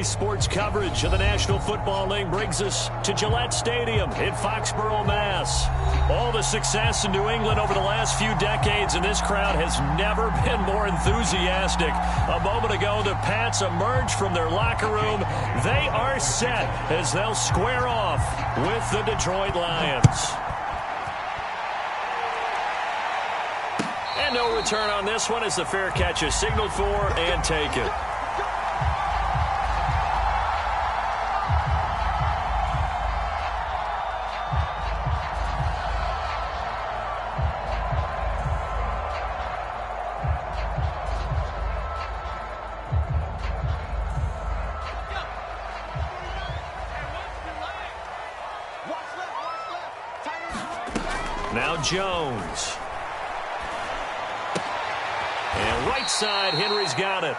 Today's sports coverage of the National Football League brings us to Gillette Stadium in Foxborough, Mass. All the success in New England over the last few decades, and this crowd has never been more enthusiastic. A moment ago, the Pats emerged from their locker room. They are set as they'll square off with the Detroit Lions. And no return on this one as the fair catch is signaled for and taken. Now Jones. And right side, Henry's got it.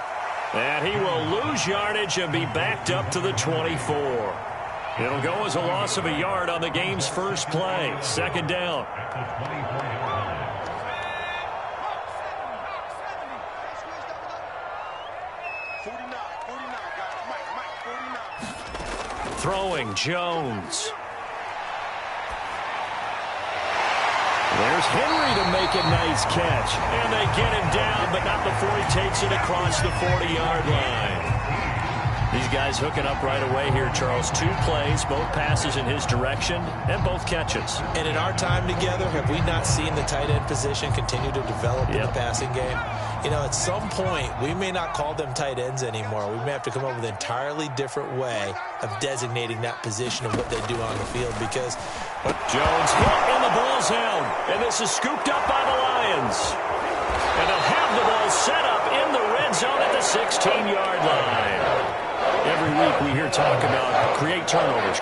And he will lose yardage and be backed up to the 24. It'll go as a loss of a yard on the game's first play. Second down. Throwing Jones. There's Henry to make a nice catch. And they get him down, but not before he takes it across the 40-yard line. These guys hooking up right away here, Charles. 2 plays, both passes in his direction, and both catches. And in our time together, have we not seen the tight end position continue to develop in the passing game? You know, at some point, we may not call them tight ends anymore. We may have to come up with an entirely different way of designating that position of what they do on the field because Jones hit and the ball's out. And this is scooped up by the Lions. And they'll have the ball set up in the red zone at the 16-yard line. Every week we hear talk about create turnovers.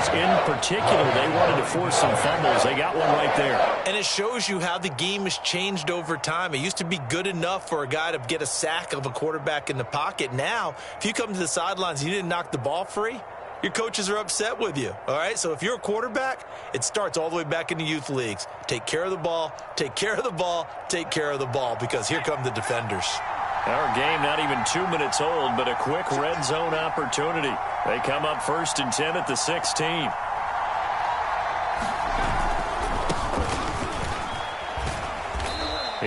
In particular, they wanted to force some fumbles. They got one right there. And it shows you how the game has changed over time. It used to be good enough for a guy to get a sack of a quarterback in the pocket. Now, if you come to the sidelines and you didn't knock the ball free, your coaches are upset with you, all right? So if you're a quarterback, it starts all the way back in the youth leagues. Take care of the ball, take care of the ball, take care of the ball, because here come the defenders. Our game not even 2 minutes old, but a quick red zone opportunity. They come up 1st and 10 at the 16.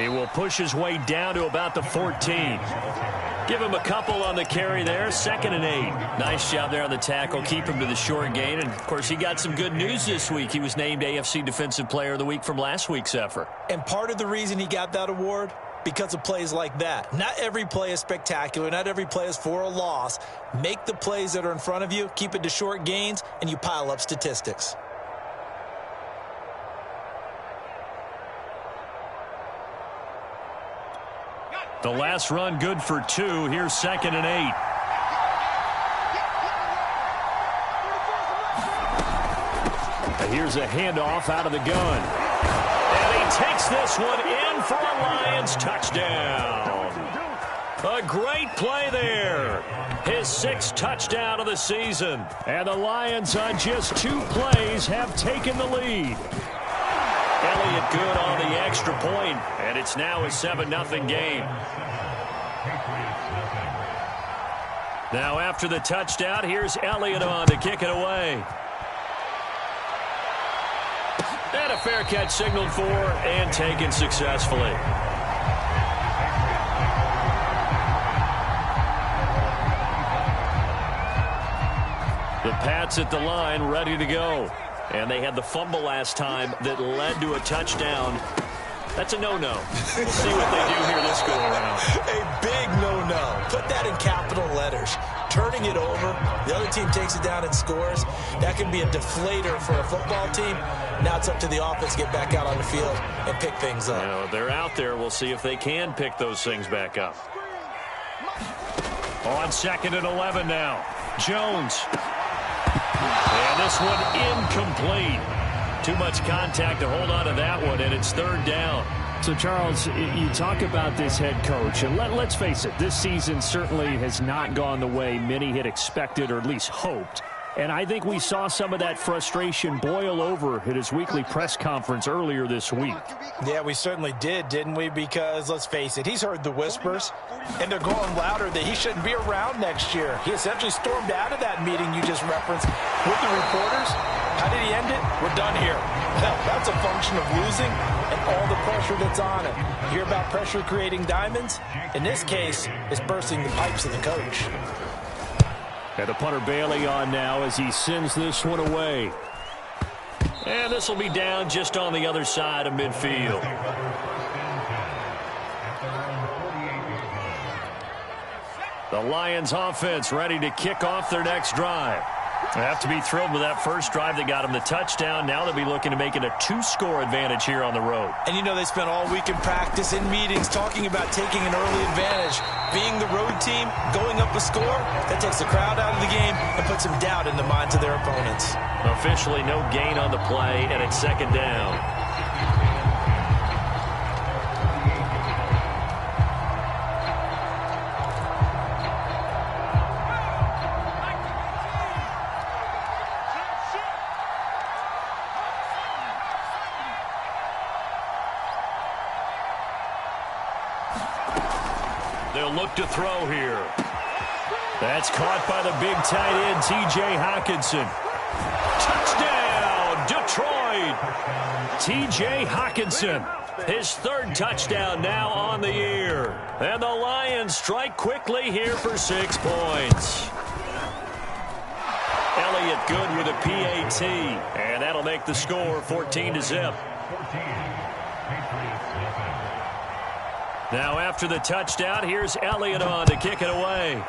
He will push his way down to about the 14. Give him a couple on the carry there. 2nd and 8. Nice job there on the tackle. Keep him to the short gain. And, of course, he got some good news this week. He was named AFC Defensive Player of the Week from last week's effort. And part of the reason he got that award, because of plays like that. Not every play is spectacular. Not every play is for a loss. Make the plays that are in front of you, keep it to short gains, and you pile up statistics. The last run good for 2. Here's 2nd and 8. And here's a handoff out of the gun. And he takes this one in for a Lions touchdown. A great play there. His 6th touchdown of the season. And the Lions on just 2 plays have taken the lead. Elliott good on the extra point, and it's now a 7-0 game. Now after the touchdown, here's Elliott on to kick it away. And a fair catch signaled for and taken successfully. The Pats at the line ready to go. And they had the fumble last time that led to a touchdown. That's a no-no. We'll see what they do here this go-around. A big no-no. Put that in capital letters. Turning it over, the other team takes it down and scores. That can be a deflator for a football team. Now it's up to the offense to get back out on the field and pick things up. You know, they're out there. We'll see if they can pick those things back up. On 2nd and 11 now. Jones. And this one incomplete. Too much contact to hold on to that one, and it's 3rd down. So, Charles, you talk about this head coach, and let's face it, this season certainly has not gone the way many had expected or at least hoped. And I think we saw some of that frustration boil over at his weekly press conference earlier this week. Yeah, we certainly did, didn't we? Because, let's face it, he's heard the whispers, and they're going louder that he shouldn't be around next year. He essentially stormed out of that meeting you just referenced with the reporters. How did he end it? We're done here. Well, that's a function of losing and all the pressure that's on him. You hear about pressure creating diamonds? In this case, it's bursting the pipes of the coach. And the punter Bailey on now as he sends this one away. And this will be down just on the other side of midfield. The Lions offense ready to kick off their next drive. They have to be thrilled with that first drive that got them the touchdown. Now they'll be looking to make it a 2-score advantage here on the road. And you know they spent all week in practice, in meetings, talking about taking an early advantage. Being the road team, going up a score, that takes the crowd out of the game and puts some doubt in the minds of their opponents. Officially no gain on the play, and it's second down. They'll look to throw here. That's caught by the big tight end, T.J. Hockenson. Touchdown, Detroit! T.J. Hockenson, his third touchdown now on the year. And the Lions strike quickly here for 6 points. Elliott good with a PAT. And that'll make the score 14-0. Now after the touchdown, here's Elliott on to kick it away.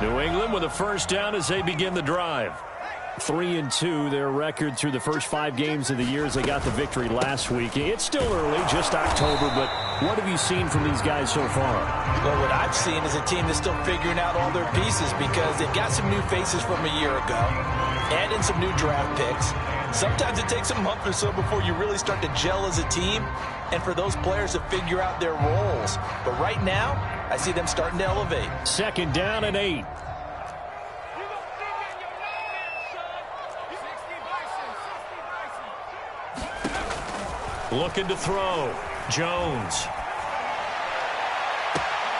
New England with a first down as they begin the drive. 3-2, their record through the first 5 games of the year as they got the victory last week. It's still early, just October, but what have you seen from these guys so far? Well, what I've seen is a team that's still figuring out all their pieces because they've got some new faces from a year ago, add in some new draft picks. Sometimes it takes a month or so before you really start to gel as a team and for those players to figure out their roles. But right now, I see them starting to elevate. Second down and 8. Looking to throw. Jones.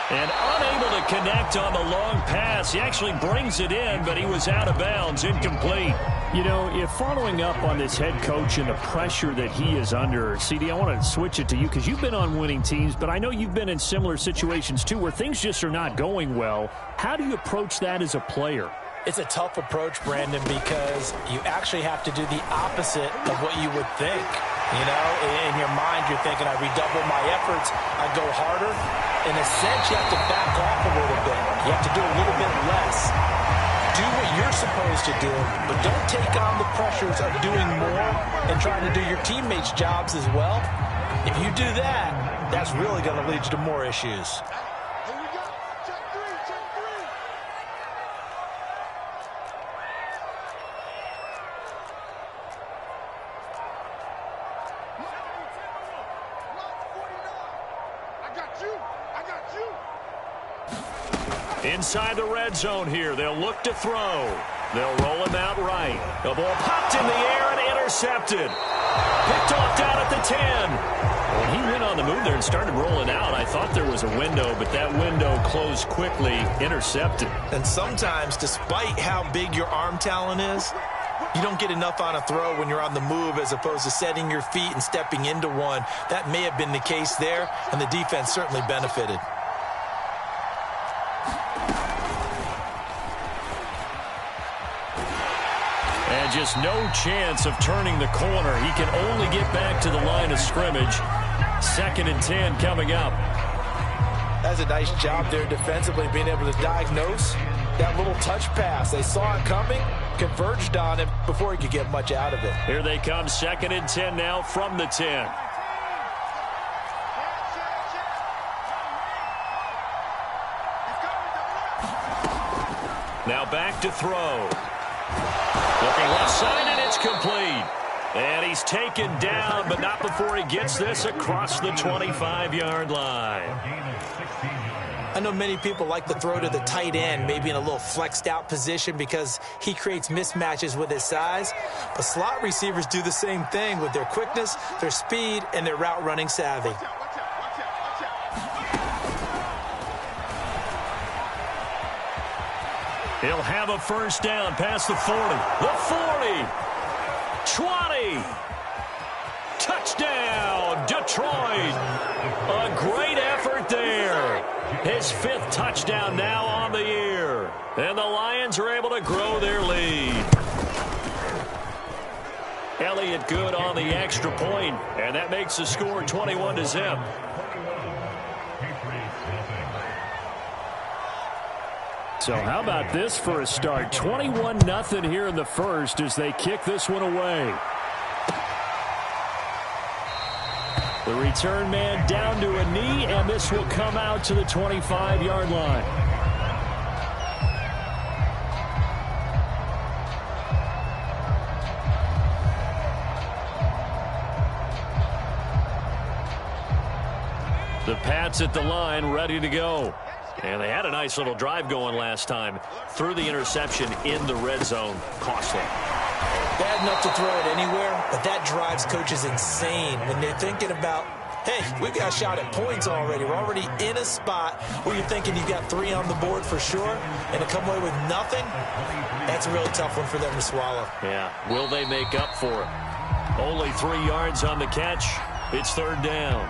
And unable to connect on the long pass. He actually brings it in, but he was out of bounds, incomplete. You know, if following up on this head coach and the pressure that he is under, CD, I want to switch it to you because you've been on winning teams, but I know you've been in similar situations too where things just are not going well. How do you approach that as a player? It's a tough approach, Brandon, because you actually have to do the opposite of what you would think. You know, in your mind, you're thinking, I redouble my efforts, I go harder. In a sense, you have to back off a little bit. You have to do a little bit less. Do what you're supposed to do, but don't take on the pressures of doing more and trying to do your teammates' jobs as well. If you do that, that's really going to lead you to more issues. Inside the red zone here. They'll look to throw. They'll roll him out right. The ball popped in the air and intercepted. Picked off down at the 10. When he went on the move there and started rolling out, I thought there was a window, but that window closed quickly, intercepted. And sometimes, despite how big your arm talent is, you don't get enough on a throw when you're on the move as opposed to setting your feet and stepping into one. That may have been the case there, and the defense certainly benefited. And just no chance of turning the corner. He can only get back to the line of scrimmage. 2nd and 10 coming up. That's a nice job there defensively, being able to diagnose that little touch pass. They saw it coming, converged on it before he could get much out of it. Here they come, 2nd and 10 now from the 10. Now back to throw. Looking left side, and it's complete. And he's taken down, but not before he gets this across the 25-yard line. I know many people like to throw to the tight end, maybe in a little flexed out position because he creates mismatches with his size. But slot receivers do the same thing with their quickness, their speed, and their route running savvy. He'll have a first down past the 40. The 40. 20. Touchdown, Detroit. A great effort there. His 5th touchdown now on the year. And the Lions are able to grow their lead. Elliott good on the extra point, and that makes the score 21-0. So how about this for a start? 21-0 here in the first as they kick this one away. The return man down to a knee, and this will come out to the 25-yard line. The Pats at the line, ready to go. And they had a nice little drive going last time. Threw the interception in the red zone. Costly. Bad enough to throw it anywhere, but that drives coaches insane when they're thinking about, hey, we've got a shot at points already. We're already in a spot where you're thinking you've got 3 on the board for sure, and to come away with nothing, that's a really tough one for them to swallow. Yeah, will they make up for it? Only 3 yards on the catch. It's 3rd down.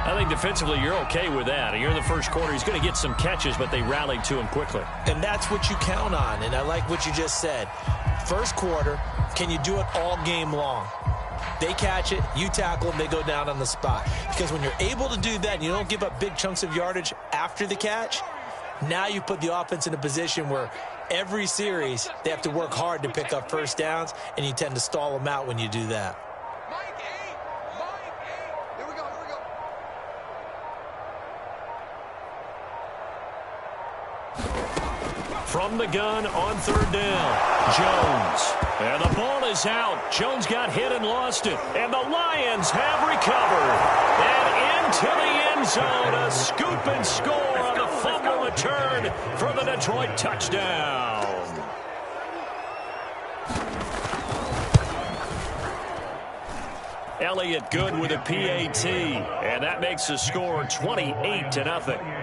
I think defensively you're okay with that. You're in the first quarter. He's going to get some catches, but they rallied to him quickly. And that's what you count on, and I like what you just said. First quarter, can you do it all game long? They catch it, you tackle them, they go down on the spot. Because when you're able to do that and you don't give up big chunks of yardage after the catch, now you put the offense in a position where every series they have to work hard to pick up first downs, and you tend to stall them out when you do that. From the gun on 3rd down, Jones. And the ball is out. Jones got hit and lost it. And the Lions have recovered. And into the end zone, a scoop and score on the fumble return for the Detroit touchdown. Elliott good with a PAT. And that makes the score 28-0.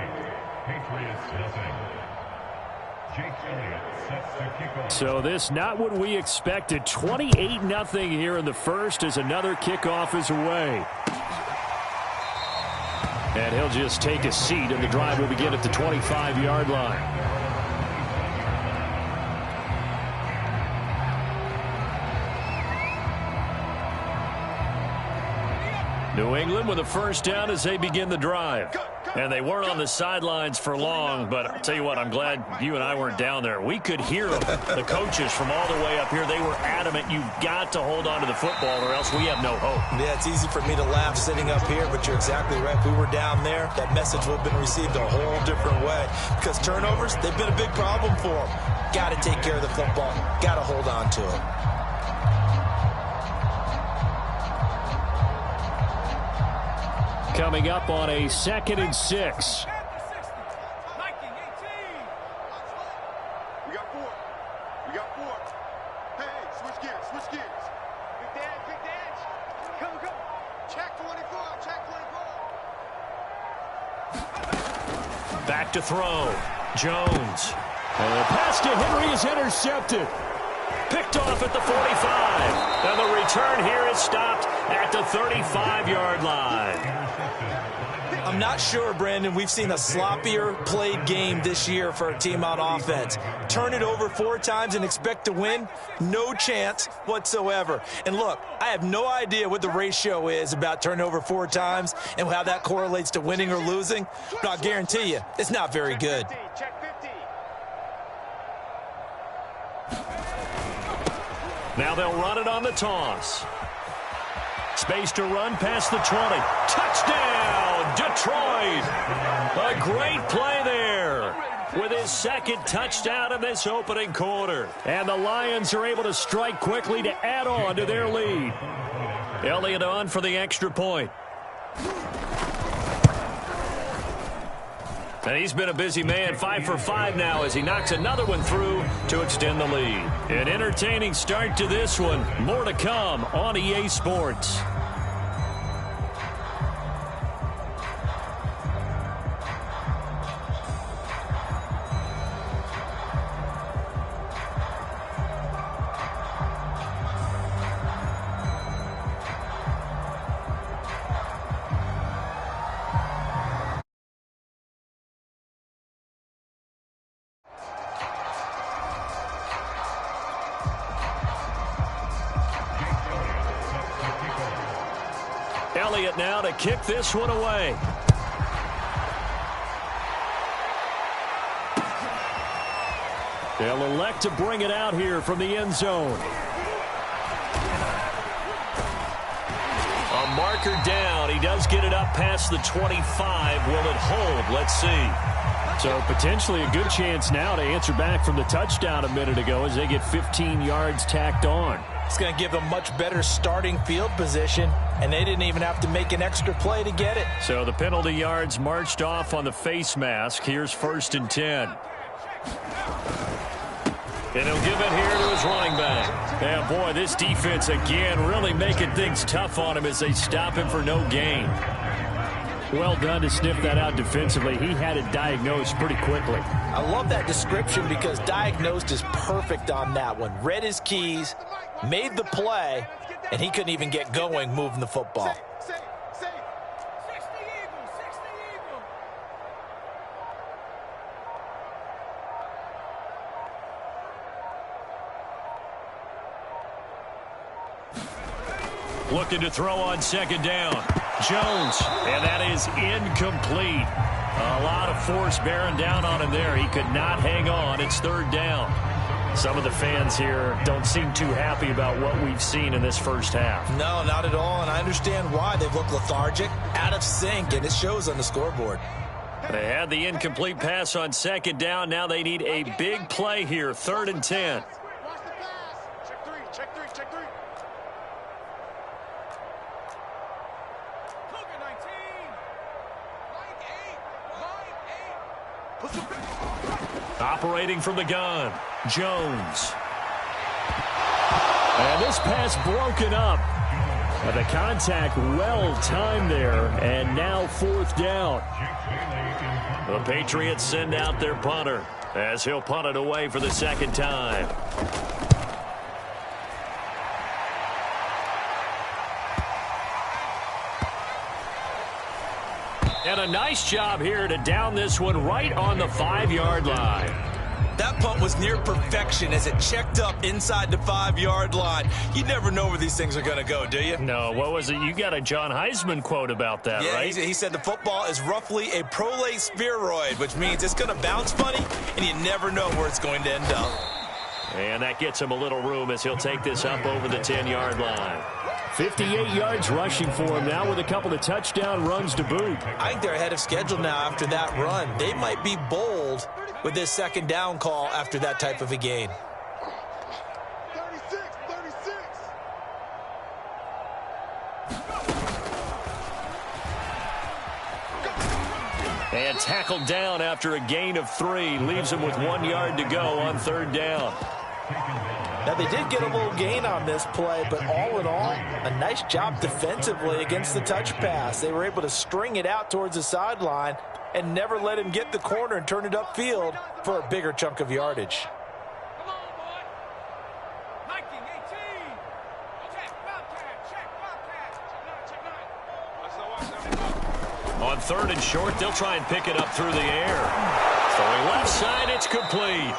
So this not what we expected. 28-0 here in the first as another kickoff is away. And he'll just take a seat, and the drive will begin at the 25-yard line. New England with a first down as they begin the drive. And they weren't on the sidelines for long, but I'll tell you what, I'm glad you and I weren't down there. We could hear them, the coaches from all the way up here. They were adamant, you've got to hold on to the football or else we have no hope. Yeah, it's easy for me to laugh sitting up here, but you're exactly right. If we were down there, that message would have been received a whole different way. Because turnovers, they've been a big problem for them. Got to take care of the football. Got to hold on to it. Coming up on a 2nd and 6. We got 4. We got 4. Hey, switch gears, switch gears. Big dance. Come. Check 24, check 24. Back to throw. Jones. And the pass to Henry is intercepted. Picked off at the 45. And the return here is stopped at the 35-yard line. I'm not sure, Brandon, we've seen a sloppier played game this year for a team on offense. Turn it over 4 times and expect to win? No chance whatsoever. And look, I have no idea what the ratio is about turning over 4 times and how that correlates to winning or losing, but I'll guarantee you, it's not very good. Now they'll run it on the toss. Space to run past the 20. Touchdown, Detroit. A great play there. with his second touchdown in this opening quarter. And the Lions are able to strike quickly to add on to their lead. Elliott on for the extra point. And he's been a busy man, 5 for 5 now as he knocks another one through to extend the lead. An entertaining start to this one. More to come on EA Sports. Elliott now to kick this one away. They'll elect to bring it out here from the end zone. A marker down. He does get it up past the 25. Will it hold? Let's see. So potentially a good chance now to answer back from the touchdown a minute ago as they get 15 yards tacked on. It's going to give them much better starting field position, and they didn't even have to make an extra play to get it. So the penalty yards marched off on the face mask. Here's 1st and 10. And he'll give it here to his running back. Yeah, boy, this defense again really making things tough on him as they stop him for no gain. Well done to sniff that out defensively. He had it diagnosed pretty quickly. I love that description because diagnosed is perfect on that one. Read his keys, made the play, and he couldn't even get going moving the football. Looking to throw on 2nd down. Jones, and that is incomplete. A lot of force bearing down on him there. He could not hang on. It's 3rd down. Some of the fans here don't seem too happy about what we've seen in this first half. No, not at all, and I understand why. They've looked lethargic, out of sync, and it shows on the scoreboard. They had the incomplete pass on 2nd down. Now they need a big play here, 3rd and 10. Watch the pass. Check 3, check 3, check 3. Operating from the gun, Jones. And this pass broken up. And the contact well timed there, and now 4th down. The Patriots send out their punter as he'll punt it away for the 2nd time. And a nice job here to down this one right on the 5-yard line. That punt was near perfection as it checked up inside the 5-yard line. You never know where these things are going to go, do you? No, what was it? You got a John Heisman quote about that, right? He said the football is roughly a prolate spheroid, which means it's going to bounce funny, and you never know where it's going to end up. And that gets him a little room as he'll take this up over the 10-yard line. 58 yards rushing for him now with a couple of touchdown runs to boot. I think they're ahead of schedule now after that run. They might be bold with this 2nd down call after that type of a gain. 36. And tackled down after a gain of 3. Leaves him with 1 yard to go on 3rd down. Now, they did get a little gain on this play, but all in all, a nice job defensively against the touch pass. They were able to string it out towards the sideline and never let him get the corner and turn it upfield for a bigger chunk of yardage. Come on, boy. 19, 18. Check, Wildcat, check, Wildcat. On 3rd and short, they'll try and pick it up through the air. Throwing left side, it's complete.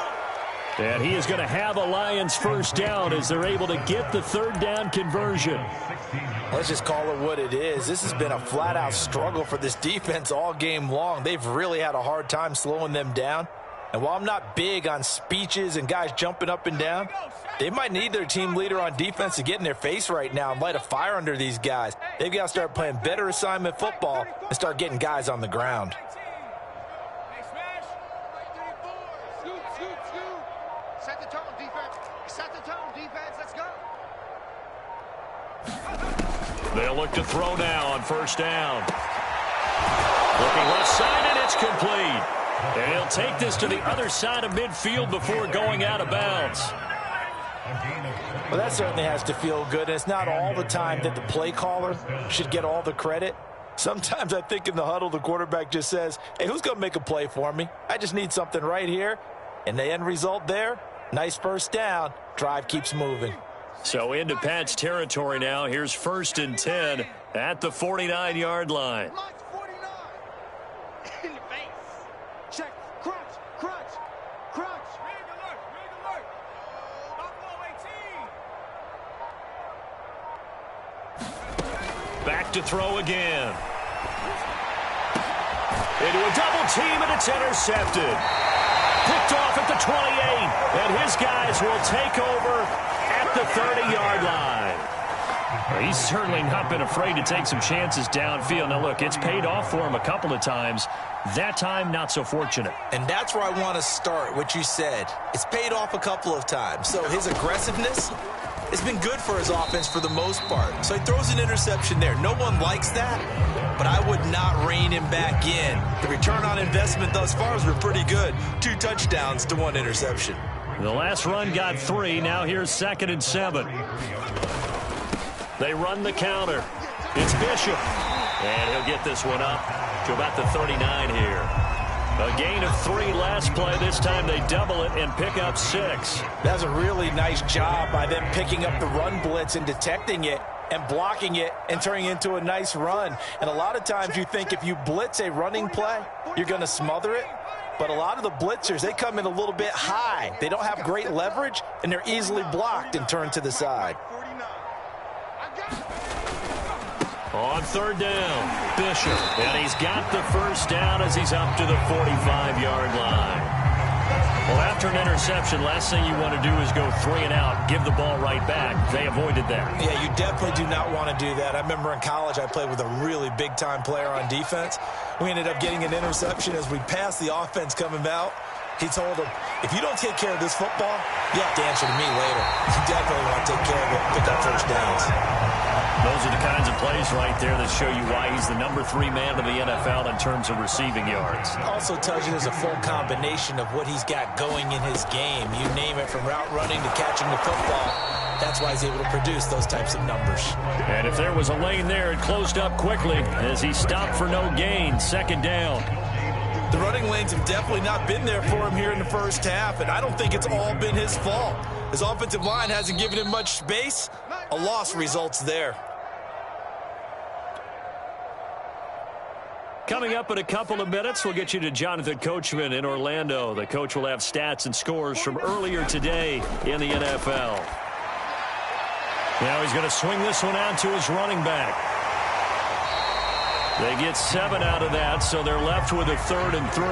And he is going to have a Lions 1st down as they're able to get the 3rd down conversion. Let's just call it what it is. This has been a flat-out struggle for this defense all game long. They've really had a hard time slowing them down. And while I'm not big on speeches and guys jumping up and down, they might need their team leader on defense to get in their face right now and light a fire under these guys. They've got to start playing better assignment football and start getting guys on the ground. Hey, smash. 3, 4. the tone, defense. Set the tone, defense. Let's go. They'll look to throw now on first down. Looking left side, and it's complete. And he'll take this to the other side of midfield before going out of bounds. Well, that certainly has to feel good. And it's not all the time that the play caller should get all the credit. Sometimes I think in the huddle, the quarterback just says, hey, who's going to make a play for me? I just need something right here. And the end result there, nice first down. Drive keeps moving. So into Pat's territory now. Here's 1st and 10 at the 49-yard line. March 49. In the face. Check. Crunch. Crunch. Crunch. Rig alert. Rig alert. Buffalo 18. Back to throw again. Into a double team, and it's intercepted. Picked off at the 28, and his guys will take over at the 30-yard line. Well, he's certainly not been afraid to take some chances downfield. Now, look, it's paid off for him a couple of times. That time, not so fortunate. And that's where I want to start, what you said. It's paid off a couple of times. So his aggressiveness has been good for his offense for the most part. So he throws an interception there. No one likes that, but I would not rein him back in. The return on investment thus far has been pretty good. 2 touchdowns to 1 interception. The last run got 3. Now here's 2nd and 7. They run the counter. It's Bishop. And he'll get this one up to about the 39 here. A gain of 3 last play. This time they double it and pick up 6. That's a really nice job by them picking up the run blitz and detecting it and blocking it and turning it into a nice run. And a lot of times you think if you blitz a running play, you're going to smother it. But a lot of the blitzers, they come in a little bit high. They don't have great leverage, and they're easily blocked and turned to the side. On 3rd down, Bishop. And he's got the first down as he's up to the 45-yard line. Well, after an interception, last thing you want to do is go 3 and out, give the ball right back. They avoided that. Yeah, you definitely do not want to do that. I remember in college I played with a really big-time player on defense. We ended up getting an interception as we passed the offense coming out. He told him, if you don't take care of this football, you have to answer to me later. You definitely want to take care of it, pick up first downs. Those are the kinds of plays right there that show you why he's the number 3 man of the NFL in terms of receiving yards. Also tells you there's a full combination of what he's got going in his game. You name it, from route running to catching the football. That's why he's able to produce those types of numbers. And if there was a lane there, it closed up quickly as he stopped for no gain. 2nd down. The running lanes have definitely not been there for him here in the first half, and I don't think it's all been his fault. His offensive line hasn't given him much space. A loss results there. Coming up in a couple of minutes, we'll get you to Jonathan Coachman in Orlando. The coach will have stats and scores from earlier today in the NFL. Now he's going to swing this one out to his running back. They get 7 out of that, so they're left with a 3rd and 3.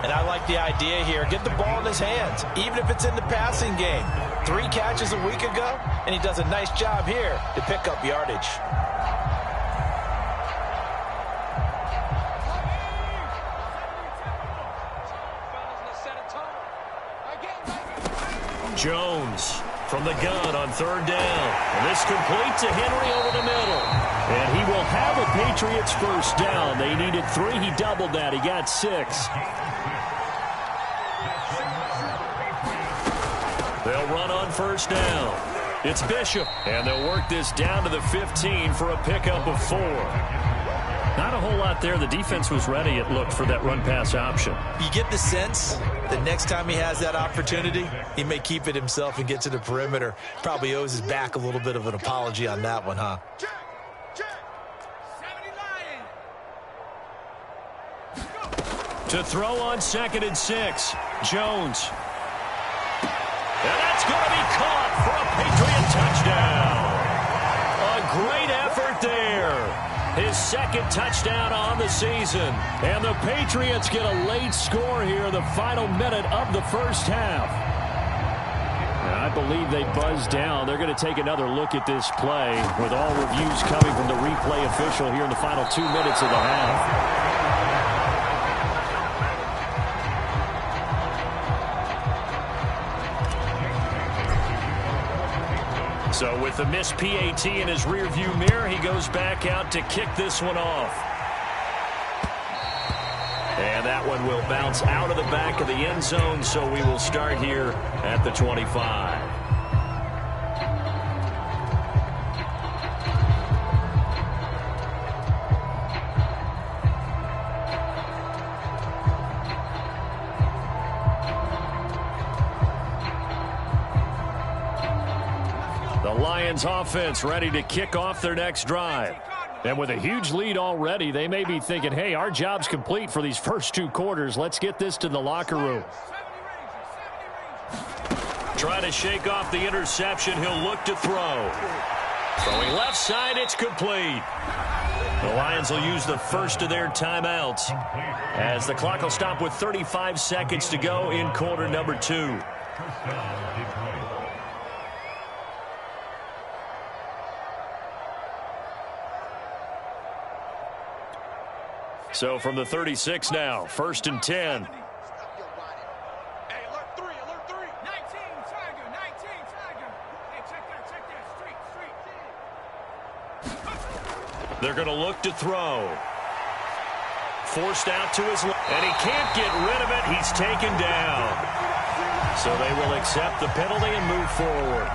And I like the idea here. Get the ball in his hands, even if it's in the passing game. 3 catches a week ago, and he does a nice job here to pick up yardage. Jones from the gun on 3rd down. And this complete to Henry over the middle. And he will have a Patriots first down. They needed 3. He doubled that. He got 6. They'll run on first down. It's Bishop. And they'll work this down to the 15 for a pickup of 4. Not a whole lot there. The defense was ready, it looked, for that run-pass option. You get the sense that next time he has that opportunity, he may keep it himself and get to the perimeter. Probably owes his back a little bit of an apology on that one, huh? To throw on 2nd and 6, Jones. And that's going to be caught for a Patriot touchdown. A great effort there. His 2nd touchdown on the season. And the Patriots get a late score here in the final minute of the first half. And I believe they buzzed down. They're going to take another look at this play with all reviews coming from the replay official here in the final 2 minutes of the half. So with the missed PAT in his rearview mirror, he goes back out to kick this one off. And that one will bounce out of the back of the end zone, so we will start here at the 25. The Lions offense ready to kick off their next drive. And with a huge lead already, they may be thinking, hey, our job's complete for these first 2 quarters. Let's get this to the locker room. Trying to shake off the interception. He'll look to throw. Throwing left side, it's complete. The Lions will use the first of their timeouts as the clock will stop with 35 seconds to go in quarter number 2. So from the 36 now, 1st and 10. Hey, alert 3, alert 3. 19, Tiger, 19, Tiger. Hey, check that, street. They're going to look to throw. Forced out to his left, and he can't get rid of it. He's taken down. So they will accept the penalty and move forward.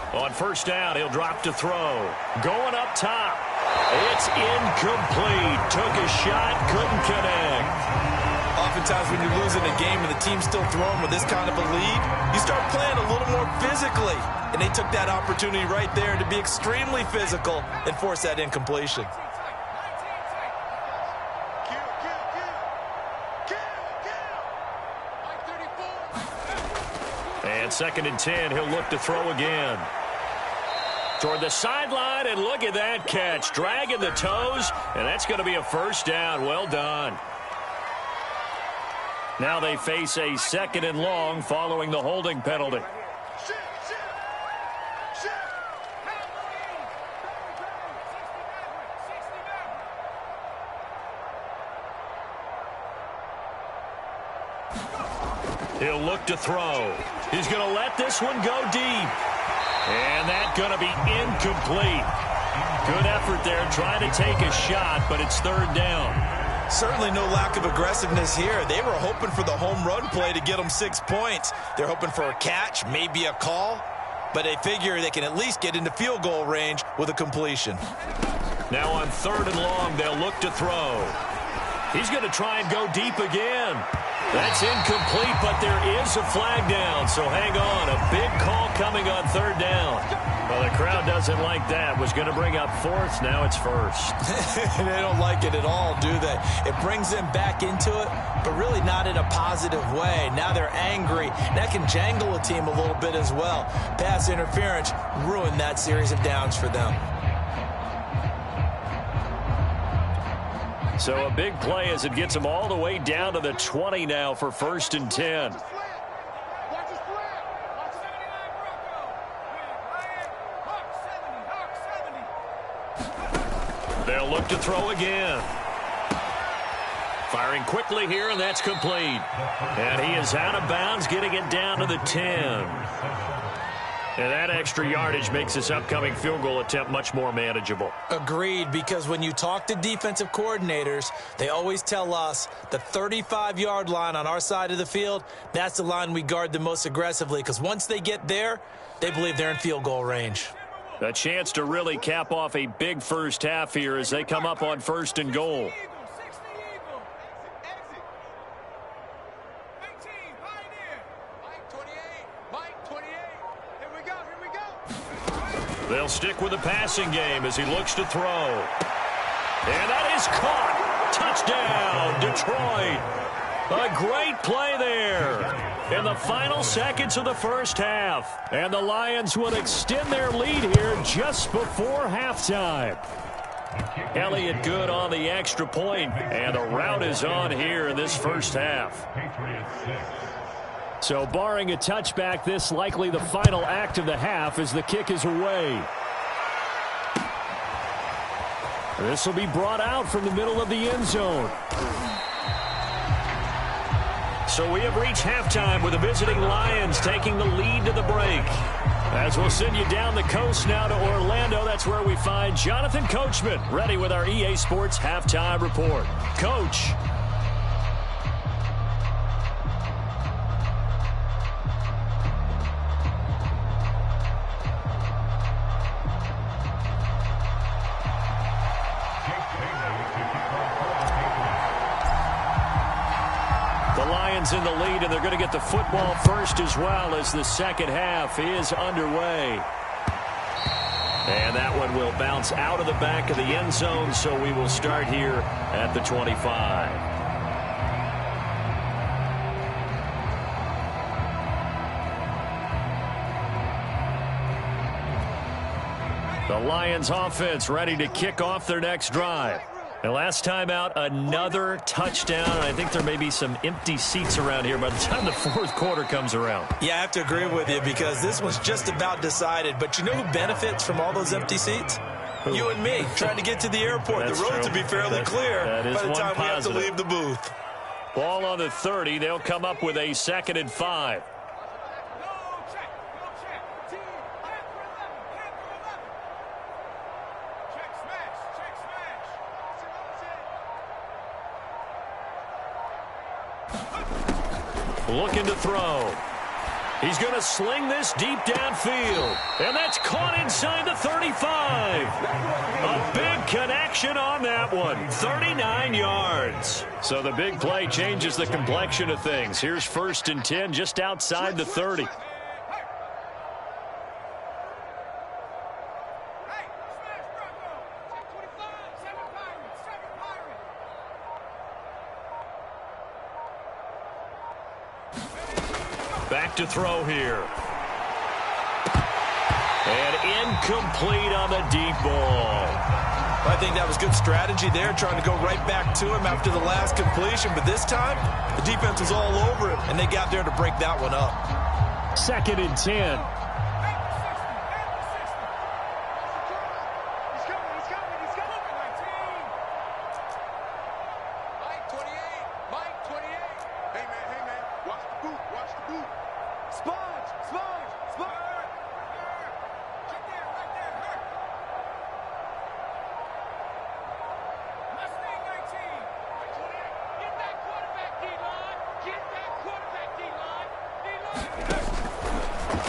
On first down, he'll drop to throw. Going up top. It's incomplete. Took a shot, couldn't connect. Oftentimes when you're losing a game and the team's still throwing with this kind of a lead, you start playing a little more physically. And they took that opportunity right there to be extremely physical and force that incompletion. And 2nd and 10, he'll look to throw again. Toward the sideline, and look at that catch. Dragging the toes, and that's going to be a first down. Well done. Now they face a 2nd and long following the holding penalty. He'll look to throw. He's going to let this one go deep. And that's going to be incomplete. Good effort there trying to take a shot, but it's 3rd down. Certainly no lack of aggressiveness here. They were hoping for the home run play to get them 6 points. They're hoping for a catch, maybe a call, but they figure they can at least get into field goal range with a completion. Now on 3rd and long, they'll look to throw. He's going to try and go deep again. That's incomplete, but there is a flag down, so hang on. A big call coming on 3rd down. Well, the crowd doesn't like that. Was going to bring up 4th, now it's 1st. They don't like it at all, do they? It brings them back into it, but really not in a positive way. Now they're angry. That can jangle a team a little bit as well. Pass interference ruined that series of downs for them. So a big play as it gets them all the way down to the 20 now for 1st and 10. They'll look to throw again. Firing quickly here, and that's complete. And he is out of bounds, getting it down to the 10. And that extra yardage makes this upcoming field goal attempt much more manageable. Agreed, because when you talk to defensive coordinators, they always tell us the 35-yard line on our side of the field, that's the line we guard the most aggressively, because once they get there, they believe they're in field goal range. A chance to really cap off a big first half here as they come up on 1st and goal. They'll stick with the passing game as he looks to throw. And that is caught. Touchdown, Detroit. A great play there in the final seconds of the first half. And the Lions would extend their lead here just before halftime. Elliott good on the extra point, and the route is on here in this first half. So barring a touchback, this likely the final act of the half as the kick is away. This will be brought out from the middle of the end zone. So we have reached halftime with the visiting Lions taking the lead to the break. As we'll send you down the coast now to Orlando, that's where we find Jonathan Coachman ready with our EA Sports Halftime Report. Coach. In the lead, and they're going to get the football first as well as the second half is underway. And that one will bounce out of the back of the end zone, so we will start here at the 25. The Lions offense ready to kick off their next drive. And last time out, another touchdown. I think there may be some empty seats around here by the time the fourth quarter comes around. Yeah, I have to agree with you because this one's just about decided. But you know who benefits from all those empty seats? Who? You and me, trying to get to the airport. That's the roads will be fairly clear by the time positive. we have to leave the booth. Ball on the 30. They'll come up with a 2nd and 5. Looking to throw. He's going to sling this deep downfield. And that's caught inside the 35. A big connection on that one. 39 yards. So the big play changes the complexion of things. Here's 1st and 10 just outside the 30. Back to throw here. And incomplete on the deep ball. I think that was good strategy there, trying to go right back to him after the last completion. But this time, the defense was all over it, and they got there to break that one up. 2nd and 10.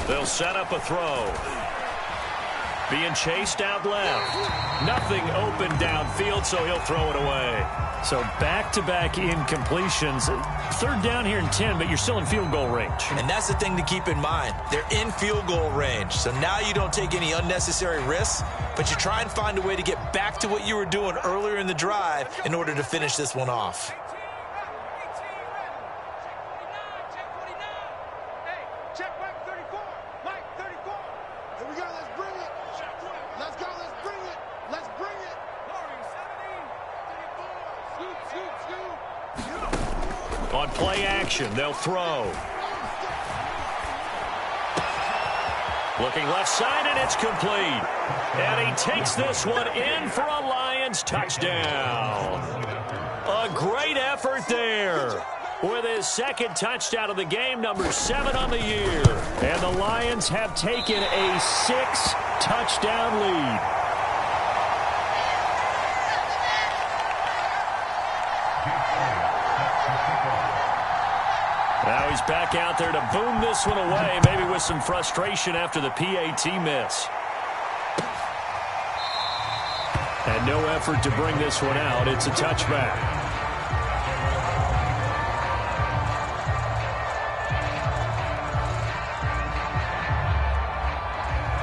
They'll set up a throw. Being chased out left. Nothing open downfield, so he'll throw it away. So back-to-back incompletions. 3rd down here and 10, but you're still in field goal range. And that's the thing to keep in mind. They're in field goal range. So now you don't take any unnecessary risks, but you try and find a way to get back to what you were doing earlier in the drive in order to finish this one off. On play action, they'll throw. Looking left side, and it's complete. And he takes this one in for a Lions touchdown. A great effort there. With his 2nd touchdown of the game, number 7 on the year. And the Lions have taken a 6-touchdown lead. Now he's back out there to boom this one away, maybe with some frustration after the PAT miss. And no effort to bring this one out. It's a touchback.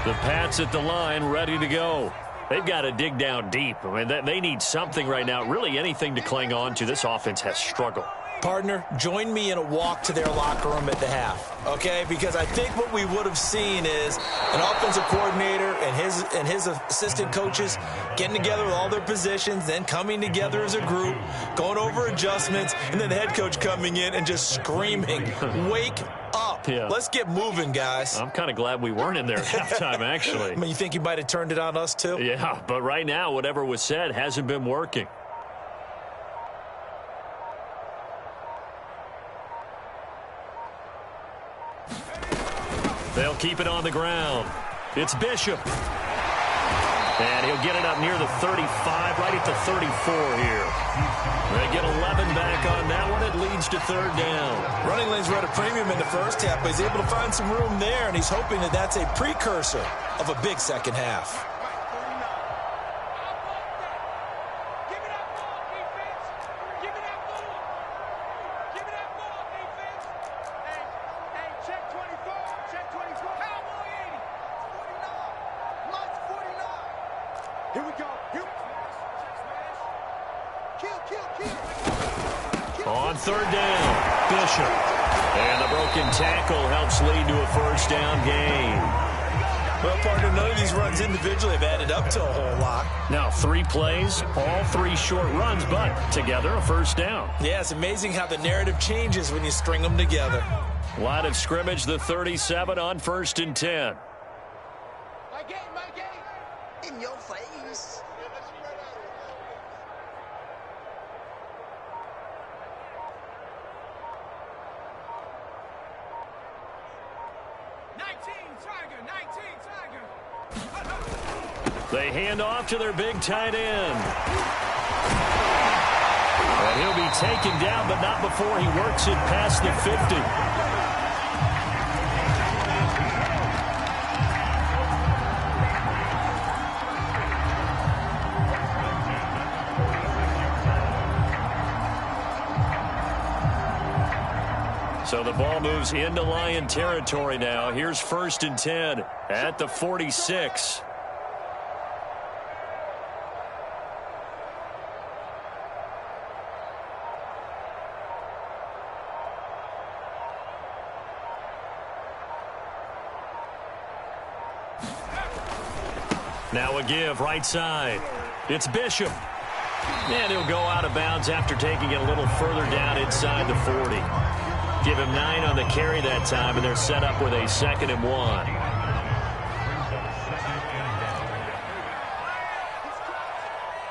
The Pats at the line, ready to go. They've got to dig down deep. I mean, they need something right now, really anything to cling on to. This offense has struggled. Partner, join me in a walk to their locker room at the half, okay? Because I think what we would have seen is an offensive coordinator and his assistant coaches getting together with all their positions, then coming together as a group, going over adjustments, and then the head coach coming in and just screaming, "Wake up!" Yeah. Let's get moving, guys. I'm kind of glad we weren't in there at halftime, actually. I mean, you think you might have turned it on us, too? Yeah, but right now, whatever was said hasn't been working. They'll keep it on the ground. It's Bishop. And he'll get it up near the 35, right at the 34 here. They get 11 back on that one. It leads to third down. Running lanes were at a premium in the first half, but he's able to find some room there, and he's hoping that that's a precursor of a big second half. Here we go. On third down, Bishop. And the broken tackle helps lead to a first down gain. Well, partner, none of these runs individually have added up to a whole lot. Now 3 plays, all 3 short runs, but together a first down. Yeah, it's amazing how the narrative changes when you string them together. Line of scrimmage, the 37 on 1st and 10. My game. In your face. They hand off to their big tight end. And he'll be taken down, but not before he works it past the 50. So the ball moves into Lion territory now. Here's 1st and 10 at the 46. Now a give right side. It's Bishop. And he'll go out of bounds after taking it a little further down inside the 40. Give him 9 on the carry that time, and they're set up with a 2nd and 1.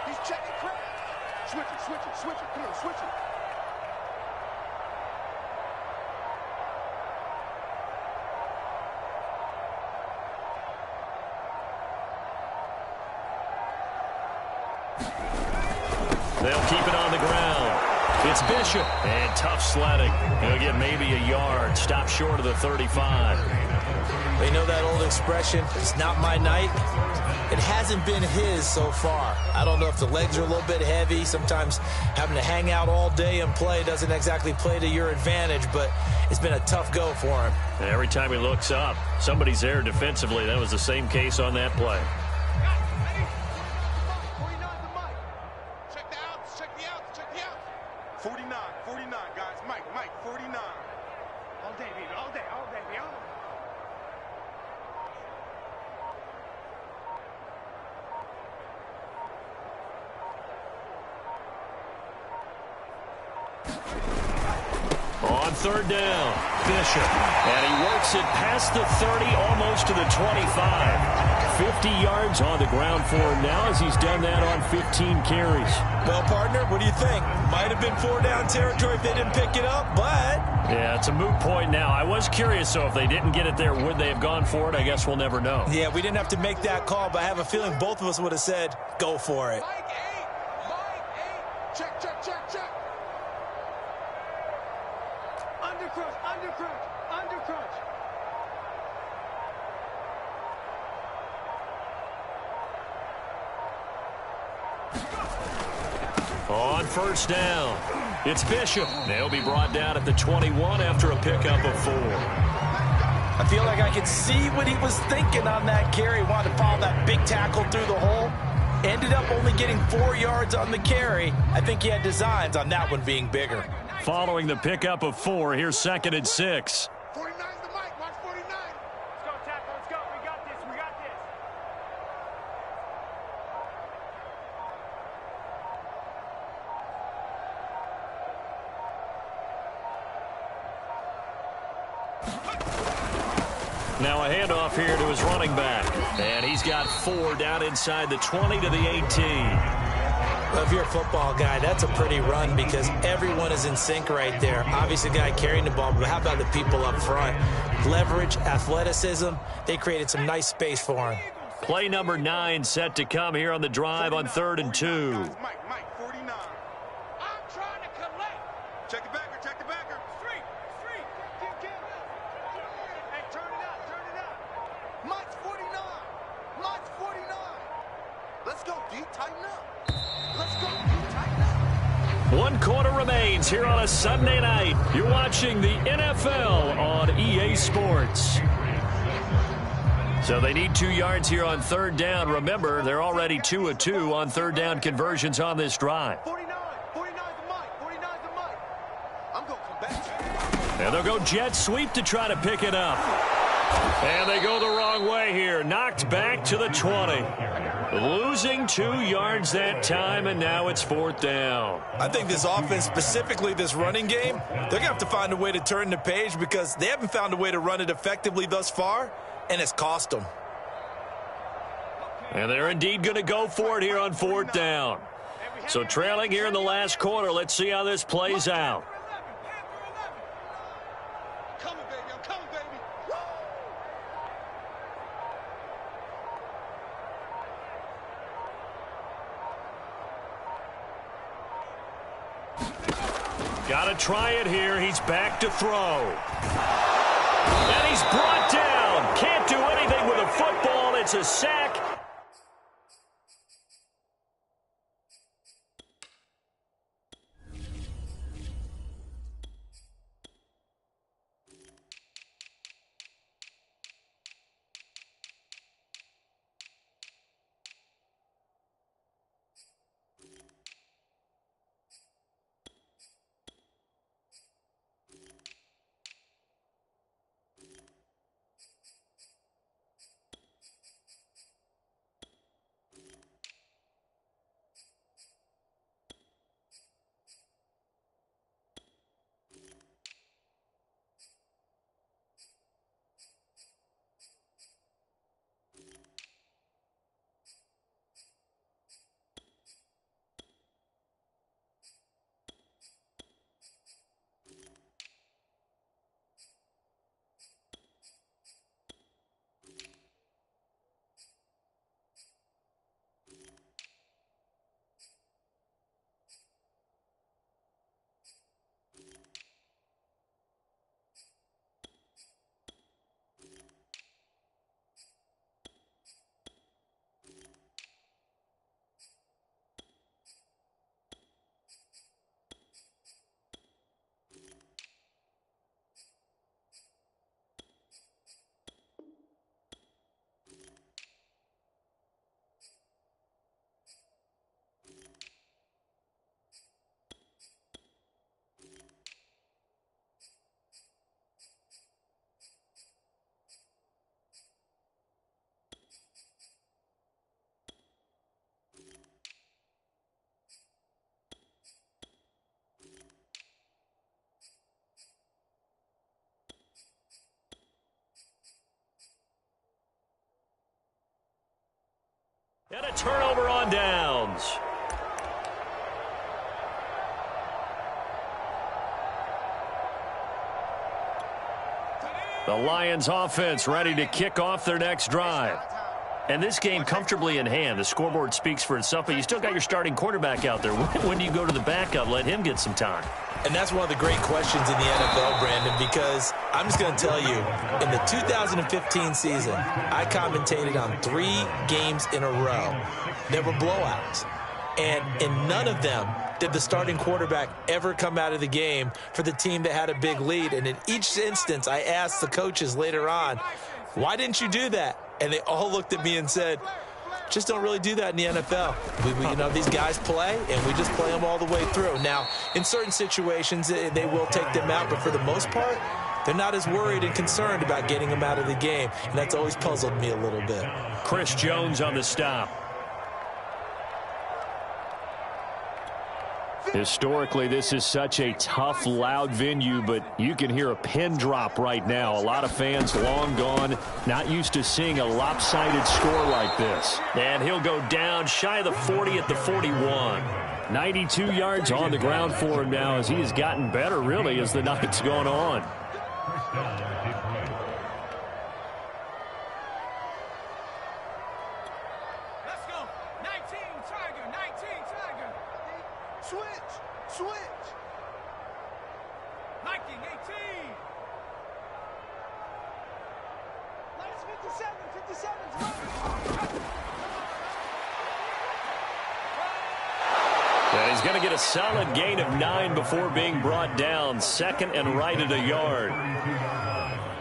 He's checking crap. Switch it. Come on, switch it. They'll keep it on the ground. It's Bishop. And tough sledding. He'll get maybe a yard. Stop short of the 35. You know that old expression, it's not my night? It hasn't been his so far. I don't know if the legs are a little bit heavy. Sometimes having to hang out all day and play doesn't exactly play to your advantage, but it's been a tough go for him. And every time he looks up, somebody's there defensively. That was the same case on that play. Check the outs. 49, guys. Mike, 49. All day, baby, all day. On third down, Bishop. And he works it past the 30, almost to the 25. 50 yards on the ground for him now as he's done that on 15 carries. Well, partner, what do you think? Might have been 4-down territory if they didn't pick it up, but... Yeah, it's a moot point now. I was curious, so if they didn't get it there, would they have gone for it? I guess we'll never know. Yeah, we didn't have to make that call, but I have a feeling both of us would have said, go for it. Mike 8. Check. Undercrunch. On first down, it's Bishop. They'll be brought down at the 21 after a pickup of 4. I feel like I could see what he was thinking on that carry. Wanted to follow that big tackle through the hole. Ended up only getting 4 yards on the carry. I think he had designs on that one being bigger. Following the pickup of 4, here's 2nd and 6. 49's the Mike. Mark 49. Let's go, tackle. Let's go. We got this. Now a handoff here to his running back. And he's got 4 down inside the 20 to the 18. Well, if you're a football guy, that's a pretty run because everyone is in sync right there. Obviously, the guy carrying the ball, but how about the people up front? Leverage, athleticism, they created some nice space for him. Play number 9 set to come here on the drive on 3rd and 2. Mike, 49. I'm trying to collect. Check the backer, check the backer. Street. Get up. Hey, turn it up. Mike's 49. Let's go, D. Tighten up. Let's go, D. Tighten up. 1 quarter remains here on a Sunday night. You're watching the NFL on EA Sports. So they need 2 yards here on 3rd down. Remember, they're already 2 of 2 on 3rd down conversions on this drive. 49's the Mike. I'm going to come back. And they'll go jet sweep to try to pick it up. And they go the wrong way here. Knocked back to the 20. Losing 2 yards that time, and now it's 4th down. I think this offense, specifically this running game, they're going to have to find a way to turn the page because they haven't found a way to run it effectively thus far, and it's cost them. And they're indeed going to go for it here on 4th down. So trailing here in the last quarter, let's see how this plays out. I'm coming, baby. Got to try it here. He's back to throw. And he's brought down. Can't do anything with a football. It's a sack. And a turnover on downs. The Lions offense ready to kick off their next drive. And this game comfortably in hand. The scoreboard speaks for itself, but you still got your starting quarterback out there. When do you go to the backup? Let him get some time. And that's one of the great questions in the NFL, Brandon, because I'm just going to tell you, in the 2015 season, I commentated on 3 games in a row that were blowouts. And in none of them did the starting quarterback ever come out of the game for the team that had a big lead. And in each instance, I asked the coaches later on, why didn't you do that? And they all looked at me and said, just don't really do that in the NFL. You know, these guys play, and we just play them all the way through. Now, in certain situations, they will take them out, but for the most part, they're not as worried and concerned about getting them out of the game, and that's always puzzled me a little bit. Chris Jones on the stop. Historically, this is such a tough, loud venue, but you can hear a pin drop right now. A lot of fans long gone, not used to seeing a lopsided score like this. And he'll go down shy of the 40 at the 41. 92 yards on the ground for him now as he has gotten better, really, as the night's gone on. Let's go. 19, Tiger. 19, Tiger. Switch. Liking 18. Last 57. And he's going to get a solid gain of 9 before being brought down. Second and right at a yard.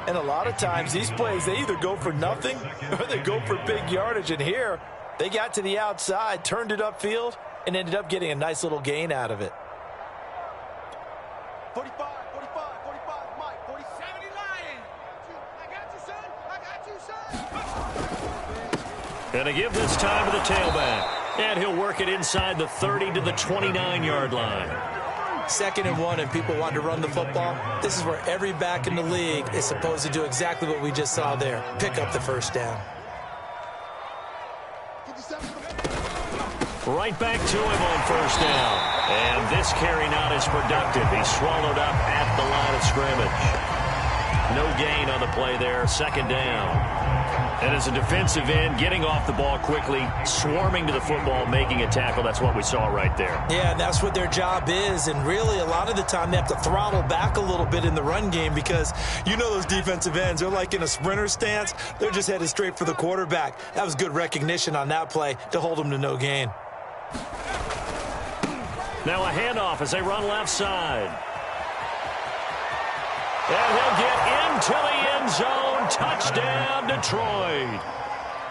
And a lot of times these plays, they either go for nothing or they go for big yardage. And here, they got to the outside, turned it upfield, and ended up getting a nice little gain out of it. 45, Mike. 70 Lion. I got you, son. And to give this time to the tailback. And he'll work it inside the 30 to the 29-yard line. 2nd and 1 and people want to run the football. This is where every back in the league is supposed to do exactly what we just saw there. Pick up the first down. Right back to him on first down. And this carry not as productive. He's swallowed up at the line of scrimmage. No gain on the play there. 2nd down. And as a defensive end, getting off the ball quickly, swarming to the football, making a tackle. That's what we saw right there. Yeah, that's what their job is. And really, a lot of the time, they have to throttle back a little bit in the run game because you know those defensive ends, they're like in a sprinter stance. They're just headed straight for the quarterback. That was good recognition on that play to hold them to no gain. Now a handoff as they run left side. And he'll get into the end zone. Touchdown, Detroit.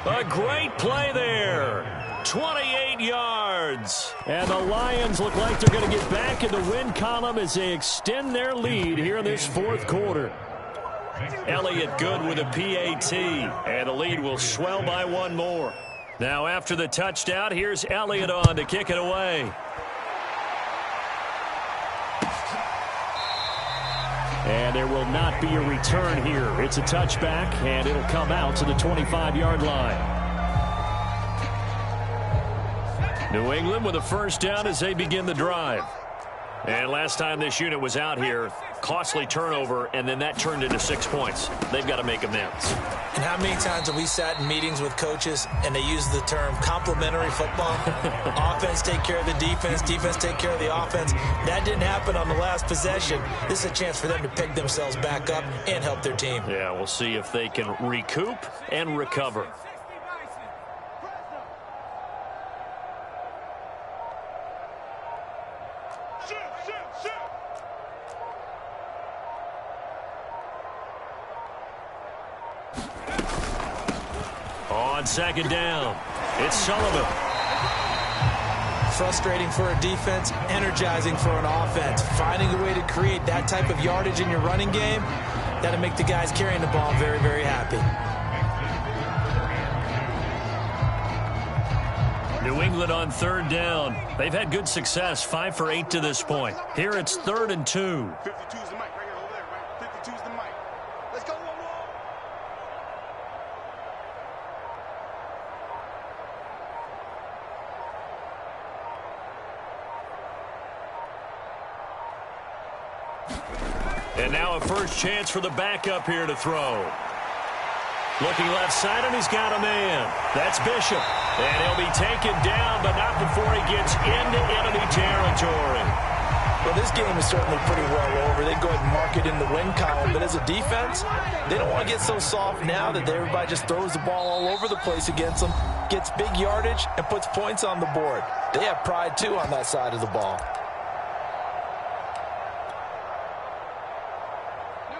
A great play there. 28 yards. And the Lions look like they're going to get back in the win column as they extend their lead here in this 4th quarter. Elliott good with a PAT. And the lead will swell by 1 more. Now after the touchdown, here's Elliott on to kick it away. And there will not be a return here. It's a touchback, and it'll come out to the 25-yard line. New England with a first down as they begin the drive. And last time this unit was out here, costly turnover, and then that turned into 6 points. They've got to make amends. And how many times have we sat in meetings with coaches and they use the term complementary football? Offense take care of the defense, defense take care of the offense. That didn't happen on the last possession. This is a chance for them to pick themselves back up and help their team. Yeah, we'll see if they can recoup and recover. On 2nd down, it's Sullivan. Frustrating for a defense, energizing for an offense. Finding a way to create that type of yardage in your running game, that'll make the guys carrying the ball very, very happy. New England on 3rd down. They've had good success, 5 for 8 to this point. Here it's 3rd and 2. 52's the mic right here over there, right? 52's the mic. Let's go, one more. And now a first chance for the backup here to throw. Looking left side, and he's got a man. That's Bishop. And he'll be taken down, but not before he gets into enemy territory. Well, this game is certainly pretty well over. They go ahead and mark it in the win column. But as a defense, they don't want to get so soft now that everybody just throws the ball all over the place against them, gets big yardage, and puts points on the board. They have pride, too, on that side of the ball.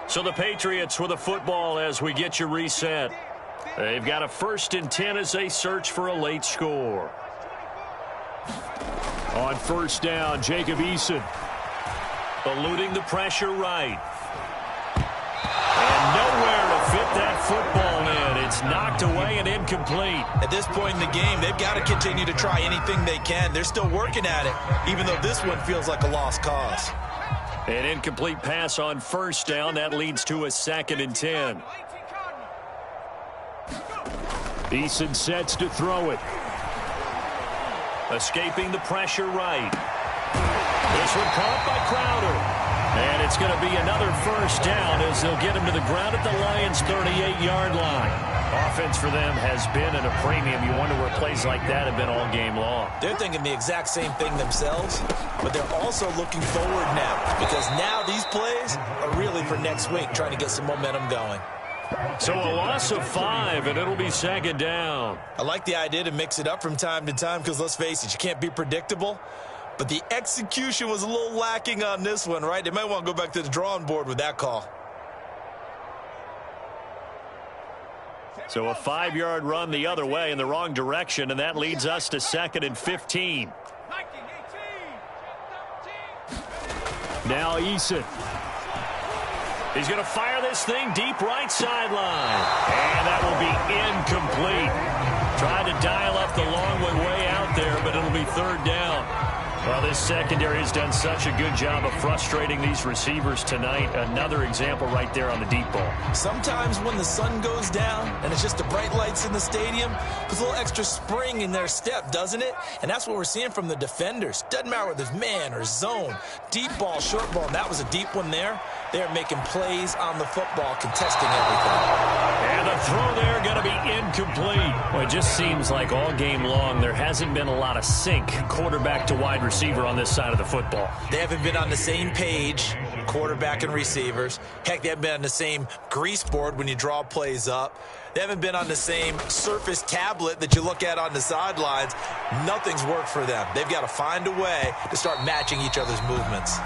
So the Patriots with a football as we get you reset. They've got a 1st and 10 as they search for a late score. On 1st down, Jacob Eason eluding the pressure right. And nowhere to fit that football in. It's knocked away and incomplete. At this point in the game, they've got to continue to try anything they can. They're still working at it, even though this one feels like a lost cause. An incomplete pass on first down. That leads to a 2nd and 10. Eason sets to throw it. Escaping the pressure right. This one caught by Crowder. And it's going to be another first down as they'll get him to the ground at the Lions' 38-yard line. Offense for them has been at a premium. You wonder where plays like that have been all game long. They're thinking the exact same thing themselves, but they're also looking forward now because now these plays are really for next week, trying to get some momentum going. So a loss of 5, and it'll be 2nd down. I like the idea to mix it up from time to time because, let's face it, you can't be predictable. But the execution was a little lacking on this one, right? They might want to go back to the drawing board with that call. So a 5-yard run the other way in the wrong direction, and that leads us to 2nd and 15. Now Eason. He's going to fire this thing deep right sideline. And that will be incomplete. Tried to dial up the long one way out there, but it'll be 3rd down. Well, this secondary has done such a good job of frustrating these receivers tonight. Another example right there on the deep ball. Sometimes when the sun goes down and it's just the bright lights in the stadium, there's a little extra spring in their step, doesn't it? And that's what we're seeing from the defenders. Doesn't matter whether it's man or zone, deep ball, short ball. And that was a deep one there. They're making plays on the football, contesting everything. And the throw there going to be incomplete. Well, it just seems like all game long there hasn't been a lot of sync quarterback to wide receiver on this side of the football. They haven't been on the same page, quarterback and receivers. Heck, they haven't been on the same grease board when you draw plays up. They haven't been on the same surface tablet that you look at on the sidelines. Nothing's worked for them. They've got to find a way to start matching each other's movements.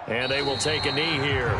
And they will take a knee here.